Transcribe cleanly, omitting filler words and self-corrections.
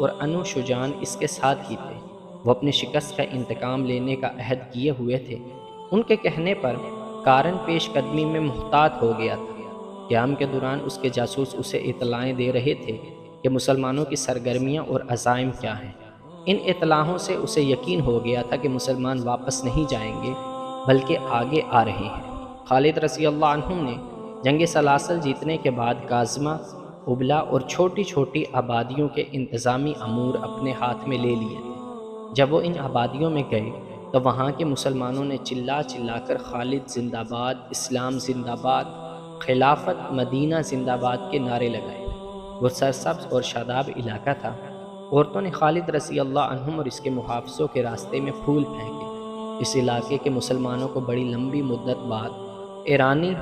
اور انو شجان اس کے ساتھ ہی تھے۔ وہ اپنی شکست کا انتقام لینے کا عہد کیے ہوئے تھے۔ ان کے کہنے پر کارن پیش قدمی میں محتاط ہو گیا تھا۔ قیام کے دوران اس کے جاسوس اسے اطلاعیں دے رہے تھے کہ مسلمانوں کی سرگرمیاں اور عزائم کیا ہیں۔ ان اطلاعوں سے اسے یقین ہو گیا تھا کہ مسلمان واپس نہیں جائیں گے بلکہ آگے آ رہے ہیں۔ خالد رضی اللہ عنہ نے جنگ سلاسل جیتنے کے بعد کاظمہ، ابلا اور چھوٹی چھوٹی آبادیوں کے انتظامی امور اپنے ہاتھ میں لے لیے تھے۔ جب وہ ان آبادیوں میں گئے تو وہاں کے مسلمانوں نے چلا چلا کر خالد زندہ باد، اسلام زندہ باد، خلافت مدینہ زندہ باد کے نعرے لگائے۔ وہ سرسبز اور شاداب علاقہ تھا۔ عورتوں نے خالد رضی اللہ عنہم اور اس کے محافظوں کے راستے میں پھول پھینکے۔ اس علاقے کے مسلمانوں کو بڑی لمبی مدت بعد ایرانی